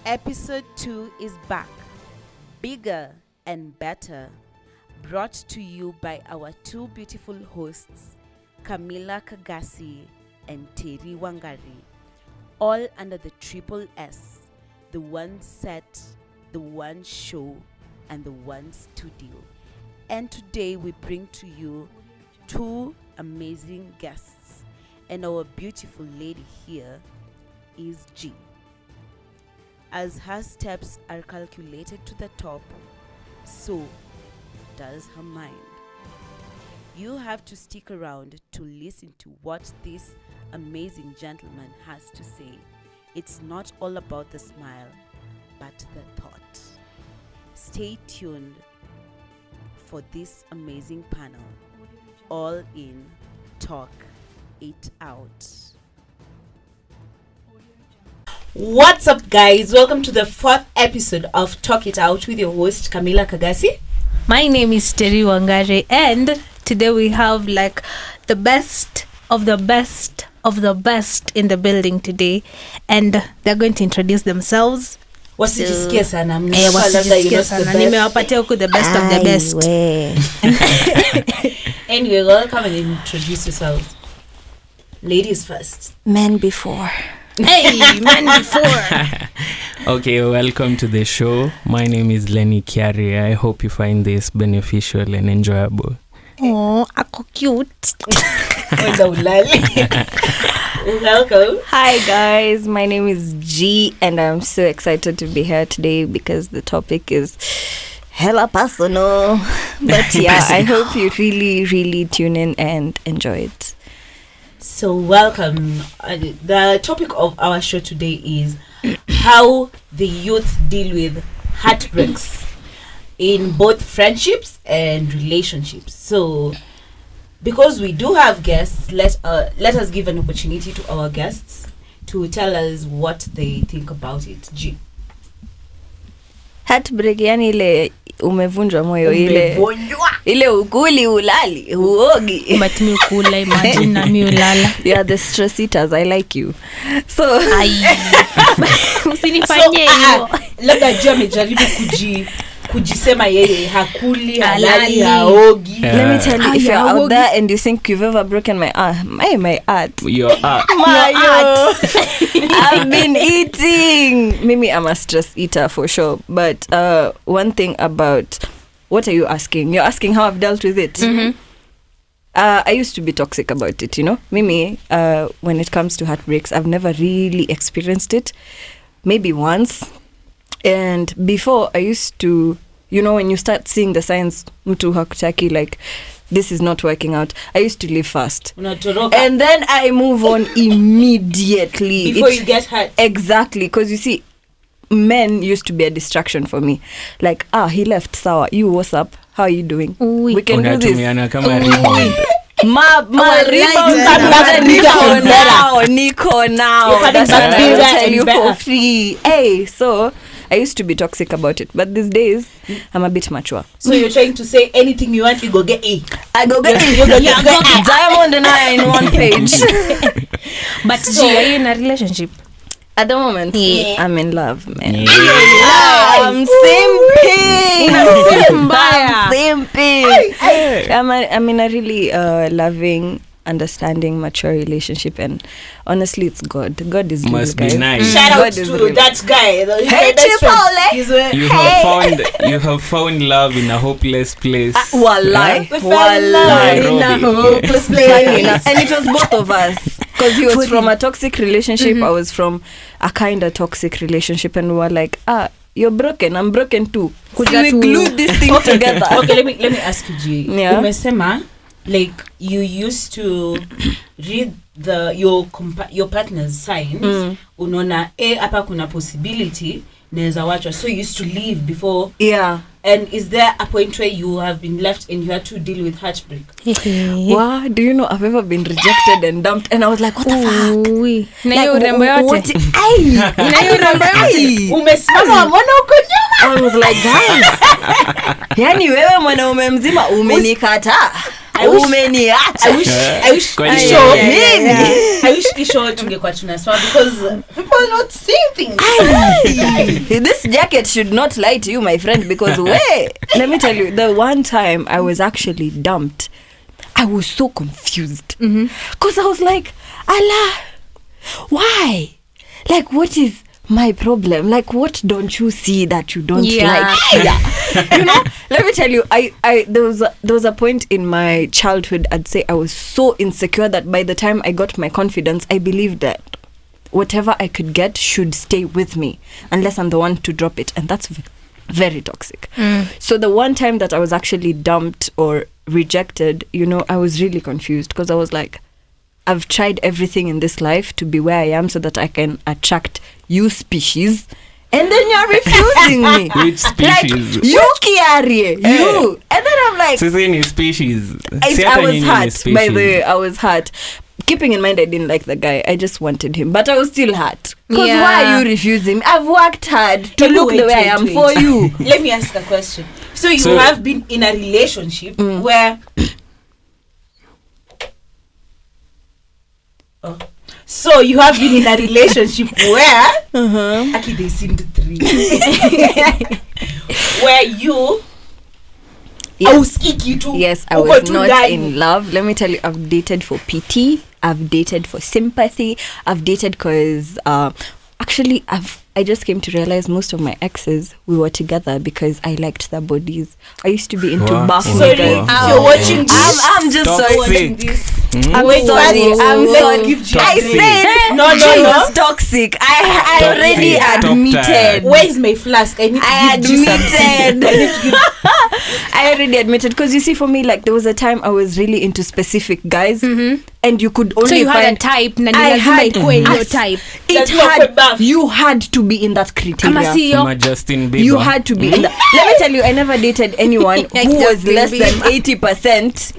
Episode 2 is back, bigger and better, brought to you by our two beautiful hosts, Camila Kagasi and Terry Wangari, all under the triple S, the one set, the one show, and the one studio. And today we bring to you two amazing guests, and our beautiful lady here is G. As her steps are calculated to the top, so does her mind. You have to stick around to listen to what this amazing gentleman has to say. It's not all about the smile, but the thought. Stay tuned for this amazing panel, all in Talk It Out. What's up, guys? Welcome to the 4th episode of Talk It Out with your host Camila Kagasi. My name is Terry Wangari, and today we have like the best of the best of the best in the building today, and they're going to introduce themselves. Wasijisikie sana, nimewapatia huku the best of the best. Anyway, welcome and introduce yourselves. Ladies first. Men before. Hey, man before. Okay, welcome to the show. My name is Lenny Kiari. I hope you find this beneficial and enjoyable. Oh, ako cute. Welcome. Hi guys, my name is G and I'm so excited to be here today because the topic is hella personal. But yeah, I hope you really tune in and enjoy it. So welcome. The topic of our show today is how the youth deal with heartbreaks in both friendships and relationships. So because we do have guests, let us give an opportunity to our guests to tell us what they think about it. G. Heartbreak yani ile umevunjwa moyo, ile ukuli ulali uogi Umatimi ukula, imagine na mi ulala. Yeah, the stress eaters, I like you. So usinifanye hiyo. Labda G amejaribu kujisema yeye hakuli halali haogi. Let me tell you, if you're out there and you think you've ever broken my heart, Your art. I've been eating. Mimi, I'm a stress eater for sure. But one thing about, what are you asking? You're asking how I've dealt with it. Mm-hmm. I used to be toxic about it, you know. Mimi, when it comes to heartbreaks, I've never really experienced it. Maybe once. And before, I used to, you know, when you start seeing the signs, mtu hakutaki, like, this is not working out, I used to leave fast. And then I move on immediately. Before you get hurt. Exactly. Because you see, men used to be a distraction for me. Like, he left, sawa. You, what's up? How are you doing? Oui. We can do this. Niko now. That's what I will tell you for free. Hey, so I used to be toxic about it, but these days I'm a bit mature. So you're trying to say anything you want, you go get it. I go get it. You go get Diamond and I in one page. But so, G, are you in a relationship? At the moment, I'm in love, man. Yeah. I'm simping. I'm in a really loving, understanding, mature relationship, and honestly, it's God. God is must real, be guys. nice. Shout out God to that guy. Hey, Chipole. You have found love in a hopeless place. Wallahi. We fell in love in a hopeless place. And it was both of us. Because he was from a toxic relationship, I was from a kind of toxic relationship, and we were like, you're broken, I'm broken too. Could we glue this thing together? Okay, let me ask you, G. Yeah. Umesema, like, you used to read your partner's signs. Unaona, hapa kuna possibility naweza wachwa. So you used to leave before. Yeah. And is there a point where you have been left and you had to deal with heartbreak? Wow, do you know I've ever been rejected and dumped, and I was like, what the fuck? Na hiyo urembo yote. Na hiyo urembo yote. Umesimama mbona uko nyuma? I was like, guys. Yani wewe mwanaume mzima umenikataa. umeniacha. I wish Kwani Isho, yeah. I wish Isho tungekuwa tunasema because people are not seeing things. This jacket should not lie to you, my friend, because let me tell you, the one time I was actually dumped, I was so confused. Because I was like, Allah, why? Like, what is my problem? Like, what don't you see that you don't like? You know, let me tell you, there was a point in my childhood, I'd say I was so insecure that by the time I got my confidence, I believed that whatever I could get should stay with me unless I'm the one to drop it, and that's very toxic. So the one time that I was actually dumped or rejected, you know, I was really confused because I was like, I've tried everything in this life to be where I am so that I can attract you species, and then you're refusing me. Which species? Like, you Kiarie, you. And then I'm like, Sisi ni species. I was hurt. By the way, I was hurt. Keeping in mind I didn't like the guy, I just wanted him, but I was still hurt. Because why are you refusing? I've worked hard to look the way I am for you. Let me ask a question. So you have been in a relationship where so you have been in a relationship where actually they seemed 3 where you Yes, I was not in love. Let me tell you, I've dated for pity, I've dated for sympathy, I've dated because actually I just came to realize most of my exes, we were together because I liked their bodies. I used to be into buff niggas. You're watching this. I'm just sorry. I'm Wait, sorry. I'm sorry. Toxic. I said No. she was toxic. I already admitted. Where is my flask? I need to give you something. I already admitted, because you see, for me, like, there was a time I was really into specific guys, and you could only so you find had a type na I lazima had ikuwe hiyo type. You had to be in that criteria. Kama siyo Ma Justin Bieber. You had to be in that. Let me tell you, I never dated anyone who was less than 80%,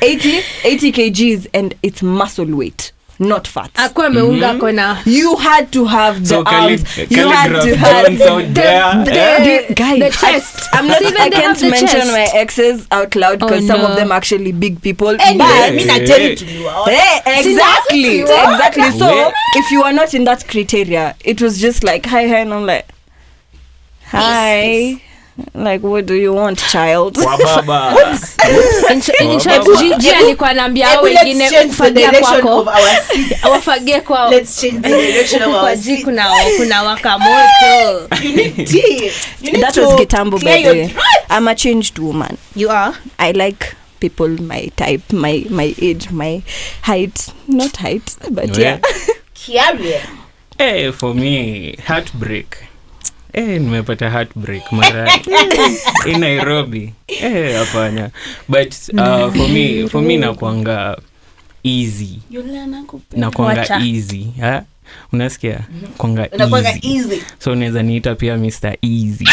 80 kgs, and it's muscle weight, not fat. akuwa ameunga kona. You had to have the So arms. You had to have the guys. chest. I'm not. Even I they have can't the mention chest. my exes out loud because some of them actually big people. I mean, I tell it to you. Exactly. So if you are not in that criteria, it was just like hi, and I'm like, hi. Like, what do you want, child? Wababa. In short, Gigi alikuwa anaambia hao wengine fagia kwako. Wafagie kwao. Let's change the direction of our Gigi kuna wakamoto. You need tea. That was Gitambo, by the way. I'm a changed woman. You are? I like people my type, my age, my height. Not height, but yeah. Kiarie. Hey, for me, heartbreak. Nimepata heartbreak mara in Nairobi. Hapana. But for me nakuanga easy. Nakuanga easy. Unasikia? Kuanga easy. So unaweza niita pia Mr. Easy.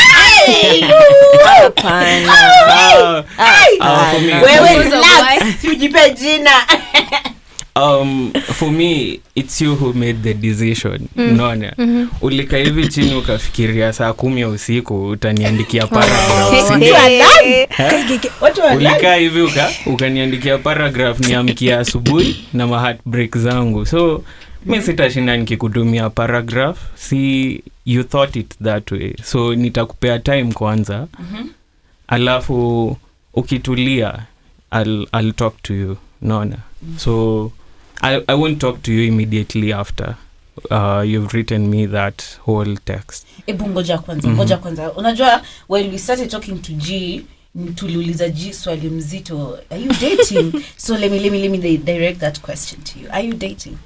Hapana. For me. Wewe relax. Ujipe jina. For me, it's you who made the decision. Unaona? Ulika hivi chini ukafikiria saa 10 usiku utaniandikia paragraph. Ulika hivi ukaniandikia paragraph niamkia asubuhi na heartbreak zangu. So mimi sitashinda nikikutumia paragraph. See, you thought it that way. So nitakupea time kwanza. Alafu ukitulia I'll talk to you. Naona? So I won't talk to you immediately after you've written me that whole text. Ngoja kwanza. Unajua, when we started talking to G, tuliuliza G swali mzito. Are you dating? So let me direct that question to you. Are you dating?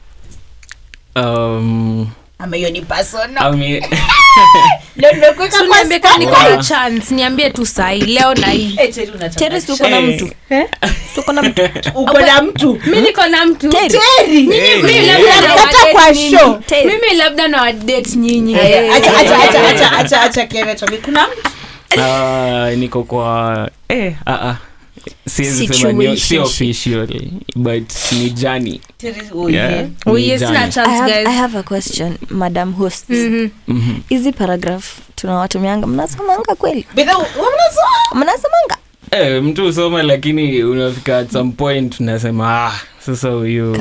Ama hiyo ni personal. No, kwa so niambie kama niko na chance, niambie tu sai leo na hii. Terry, uko na mtu? Uko na mtu? Uko na mtu? Mimi niko na mtu. Terry. Mimi labda na hata kwa show. Mimi labda na date nyinyi. Acha Kevin tuambie kuna mtu. Niko kwa si official, but ni Jani. Yes, na chance, guys. I have a question, Madam Host. Hizi paragraph tunawatumianga, mnasamanga kweli? Mnasamanga? mtu usoma lakini unafika at some point unasema sasa huyu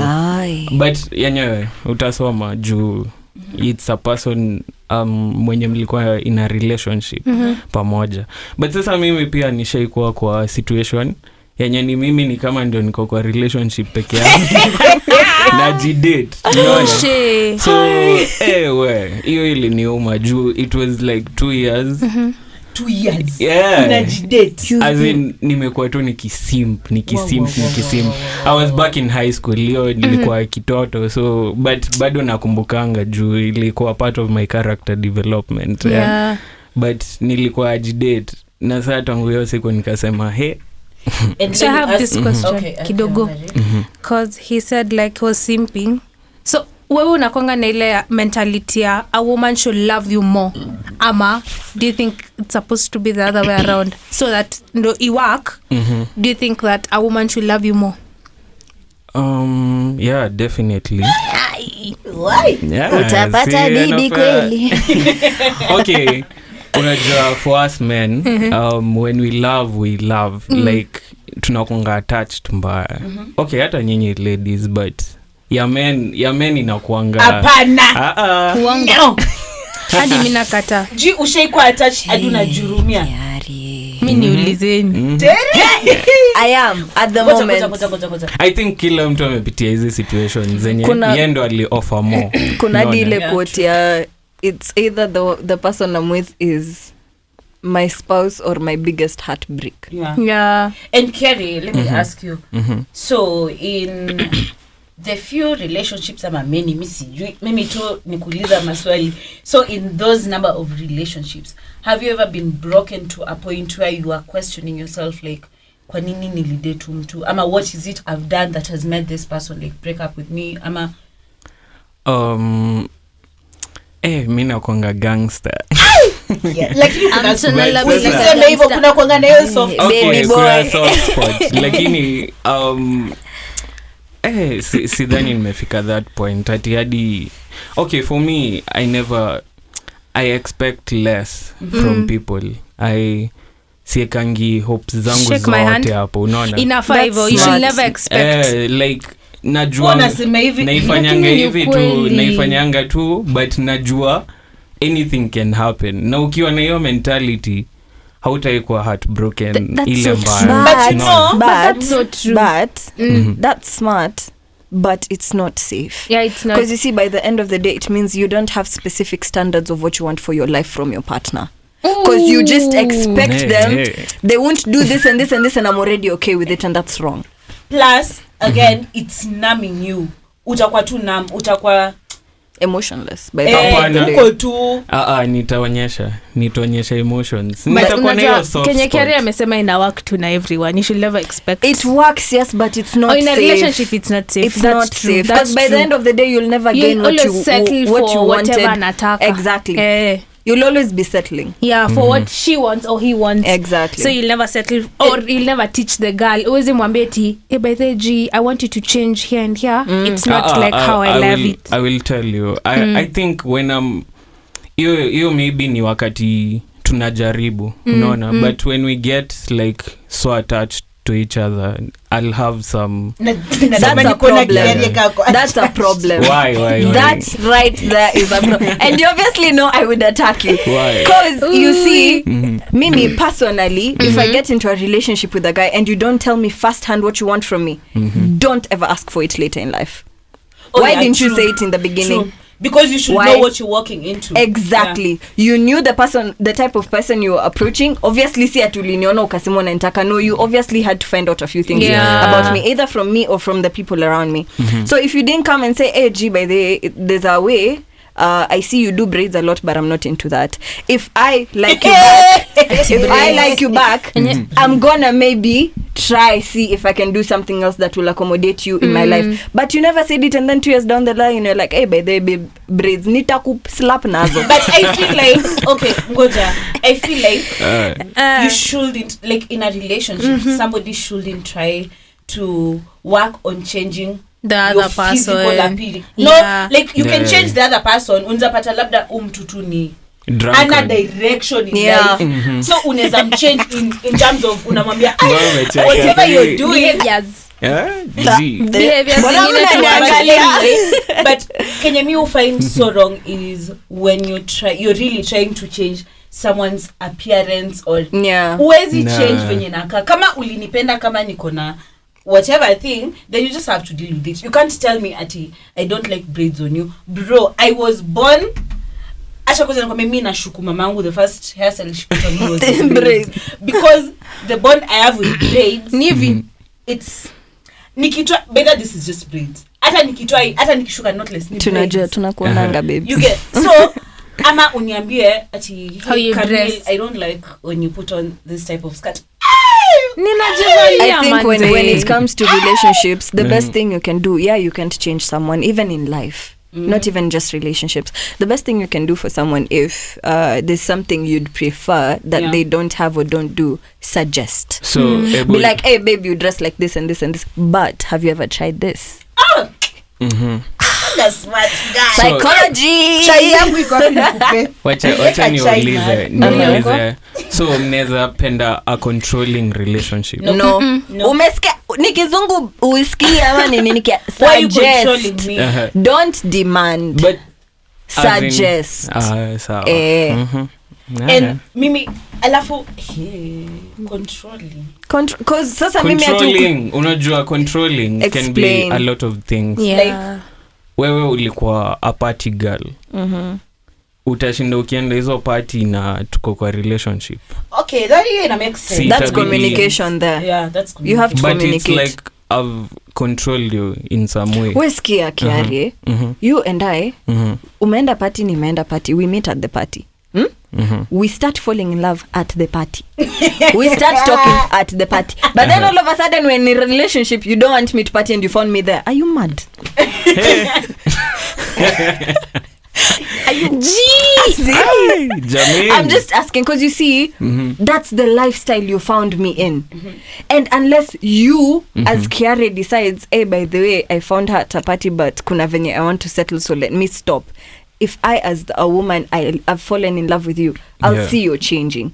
but yenyewe utasoma juu it's a person mwenye mlikuwa in a relationship pamoja. But sasa mimi pia nishaikuwa kwa situation yenye ni mimi ni kama ndio niko kwa relationship peke yangu na jidate so hiyo iliniuma juu it was like 2 years 2 years yeah. Unajidate as in nimekuwa tu nikisimp I was back in high school hiyo nilikuwa kitoto so but bado nakumbukanga juu ilikuwa part of my character development yeah. But nilikuwa ajidate na saa tangu hiyo siku nikasema so I have this question kidogo because he said like he was simping. So wewe unakwanga na ile mentality ya a woman should love you more ama do you think it's supposed to be the other way around so that no it work do you think that a woman should love you more? Yeah, definitely. Why? Yeah, utapata bibi kweli. Okay, unajua for us men when we love like tunakunga attached mbaya. Okay, hata nyinyi ladies but ya men inakuanga hapana kuanga hadi mimi nakata ji ushaikuwa attached hadi unajurumia mimi niulizeni I am at the moment. I think kila mtu amepitia hizi situations zenye yendo ali offer more. Kuna ile quote ya it's either the person I'm with is my spouse or my biggest heartbreak. Yeah. And Kerry, let me ask you. So in the few relationships ama many mimi tu nikuuliza maswali. So in those number of relationships, have you ever been broken to a point where you are questioning yourself like kwa nini nilidate mtu ama what is it I've done that has made this person like break up with me ama mimi nakuanga gangster. Lakini usiseme hivyo kuna kuanga na hiyo soft baby boy soft spot lakini sidhani nimefika that point hadi okay for me I expect less from people. I siekangi hopes zangu zote hapo unaona inafaa hivyo you should never expect like najua naifanyanga tu but najua anything can happen na ukiwa na hiyo mentality hautaikuwa heartbroken ile mbaya but that's so true but that's smart but it's not safe. Yeah, it's not, because you see by the end of the day it means you don't have specific standards of what you want for your life from your partner because you just expect them they won't do this and this and this and I'm already okay with it and that's wrong. Plus again it's numbing you utakuwa tu numb utakuwa emotionless by the uko tu nitaonyesha emotions nitakuwa na hiyo soft Kenya Career amesema ina work to na everyone you should never expect it works yes but it's not safe. In a relationship it's not safe. It's not safe because by the end of the day you'll never gain what you wanted. Exactly. You'll always be settling for what she wants or he wants. Exactly. So you'll never settle or you'll never teach the girl always mwambie ti by the G I want you to change here and here. It's not like how I love it. I will tell you I think when you maybe ni wakati tunajaribu unaona but when we get like so attached to each other I'll have some that's a problem. Why? That's right there is a problem. And you obviously know I would attack you. Why? Because you see Mimi personally if I get into a relationship with a guy and you don't tell me firsthand what you want from me don't ever ask for it later in life. Why didn't you say it in the beginning? True. Because you should know what you're walking into. Exactly. You knew the type of person you were approaching. Obviously si atuliniona ukasema unanitaka. No, you obviously had to find out a few things about me either from me or from the people around me. So if you didn't come and say hey G by the way there's a way I see you do braids a lot but I'm not into that. If I like you back I'm gonna maybe try see if I can do something else that will accommodate you in my life. But you never said it and then 2 years down the line you're like hey by the way braids nitaku slap nazo. But I feel like okay ngoja I feel like you shouldn't like in a relationship somebody shouldn't try to work on changing the other person. No, like you can change the other person unzapata labda mtutu ni ana direction in life. So unaweza mchange in terms of unamwambia whatever you're doing behaviors. behaviors but Kenya me find so wrong is when you're really trying to change someone's appearance or uwezi change venye naka kama ulinipenda kama niko na whatever thing, then you just have to deal with it. You can't tell me ati I don't like braids on you, bro. I was born acha kwanza mimi nashuku mamangu the first hairstyle she put on me was braids because the bond I have with braids it's nikitwa better this is just braids hata nikishuka knotless ni tunajua tunakuonanga baby you get so ama uniambie ati how you dress. I don't like when you put on this type of skirt. I think when it comes to relationships, the best thing you can do, you can't change someone, even in life, not even just relationships. The best thing you can do for someone, if there's something you'd prefer that they don't have or don't do, suggest. So be like, hey babe, you dress like this and this and this, but have you ever tried this? That's smart guy. Psychology. Wacha niulize. So mnaweza penda a controlling relationship? No. Umesikia ni kizungu usikie ama nini nikia suggest. Don't demand. But suggest. Sawa. And mimi alafu controlling. Cause sasa mimi controlling, unajua controlling can be a lot of things. Like wewe ulikuwa a party girl. Utashinda ukienda hizo party na tuko kwa relationship. Okay, that makes sense. That's communication there. Yeah, that's communication. You have to but communicate. It's like I've controlled you in some way. Wesikia Kiari, you and I, umeenda party, nimeenda party, we meet at the party. We start falling in love at the party. We start talking at the party. But then all of a sudden when in a relationship you don't want me to party and you found me there. Are you mad? Are you I'm just asking because you see that's the lifestyle you found me in. And unless you as Kiare decides, hey, by the way, I found her at a party but kuna venye I want to settle, so let me stop. If I as a woman I've fallen in love with you, I'll see you changing.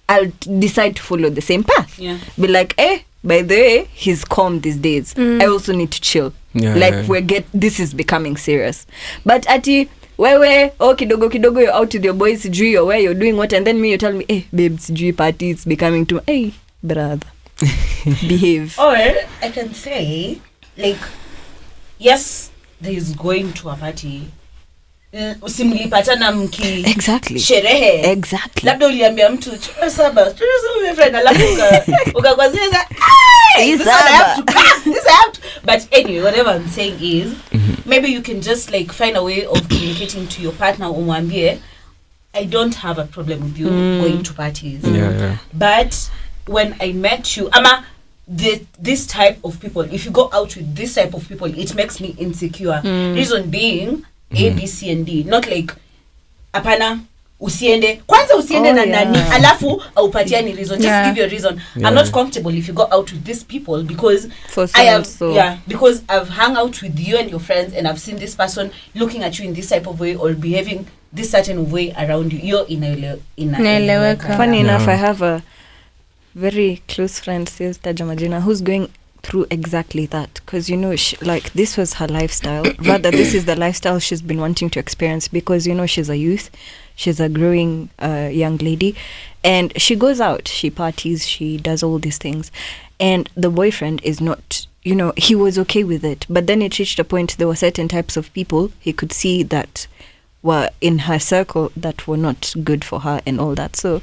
I'll decide to follow the same path. Be like, by the way, he's calm these days. I also need to chill. This is becoming serious. But ati wewe kidogo you're out with your boys, sijui or where you're doing what, and then me you tell me, babe, sijui party, it's becoming too brother. Behave. Or I can say, like, yes, there is going to a party. Usimlipatana mki sherehe labda uliambia mtu saba friend alafu ukakwazia this I have to but anyway whatever I'm saying is maybe you can just like find a way of communicating to your partner umwambie I don't have a problem with you going to parties but when I met you ama this type of people, if you go out with this type of people, it makes me insecure. Reason being A, B, C, and D. Not like apana usiende na nani alafu aupatiani reason. Just give your reason. I'm not comfortable if you go out with these people because because I've hung out with you and your friends and I've seen this person looking at you in this type of way or behaving this certain way around you. You're inaeleweka. Funny enough, I have a very close friend, Sister Jamajina, who's going through exactly that because like this was her lifestyle. Rather, this is the lifestyle she's been wanting to experience because she's a youth, she's a growing young lady, and she goes out, she parties, she does all these things, and the boyfriend is not, he was okay with it, but then it reached a point there were certain types of people he could see that were in her circle that were not good for her and all that. So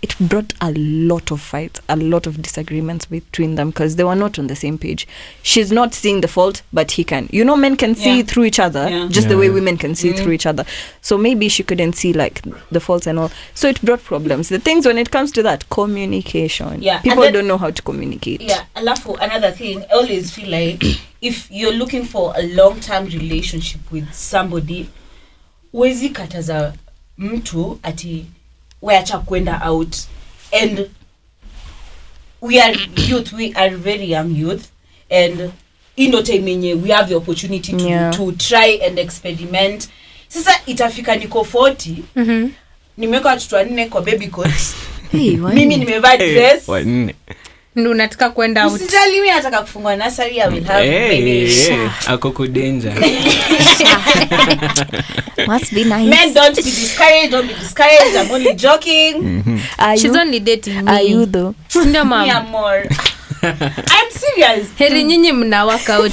it brought a lot of fights, a lot of disagreements between them because they were not on the same page. She's not seeing the fault, but he can. Men can see through each other, just the way women can see through each other. So maybe she couldn't see like the faults and all. So it brought problems. The things when it comes to that, communication. People don't know how to communicate. Alafu, another thing, I always feel like if you're looking for a long-term relationship with somebody, wezi kataza mtu ati weacha kwenda out, and we are youth, we are very young youth, and ino time yenye we have the opportunity to try and experiment. Sasa itafika niko 40 nimeweka watoto 4 kwa baby cot. Hey, Mimi nimevaa dress. Ndio unataka kwenda out. Usijali, mimi nataka kufungua nursery. I will have baby. Akoko danger. Must be nice. Men, don't be discouraged. Don't be discouraged. I'm only joking. She's only dating me. Are you though? Ndio Me, mama. I'm more. I'm serious. Heri nyinyi mna work out.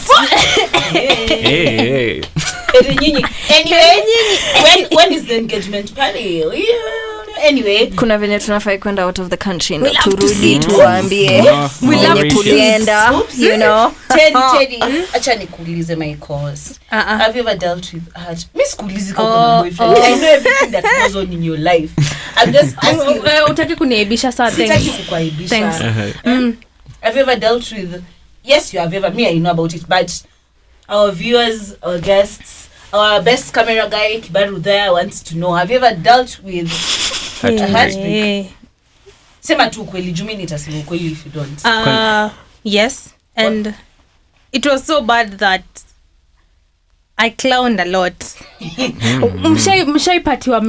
Hey. Anyway, when is the engagement party? Anyway, kuna venye tunafai kwenda out of the country na We'll have to turudi see. tuwaambie venye tulienda, you know. Teddy, acha nikuulize my course. Have you ever dealt with Miss sikuulizi kama kuna boyfriend. I know everything that goes on in your life. I'm just asking. Utaki kuniaibisha saa, Sitaki thanks. kukuaibisha. Thanks. Have you ever dealt with? Yes, you have ever. Me, I know about it, but our viewers, our guests, our best camera guy Kibaru there wants to know. Have you ever dealt with a heartbreak? Sema tu ukweli, jumi nitasema ukweli if you don't. Yes, and it was so bad that I clowned a lot. Mshaipatiwa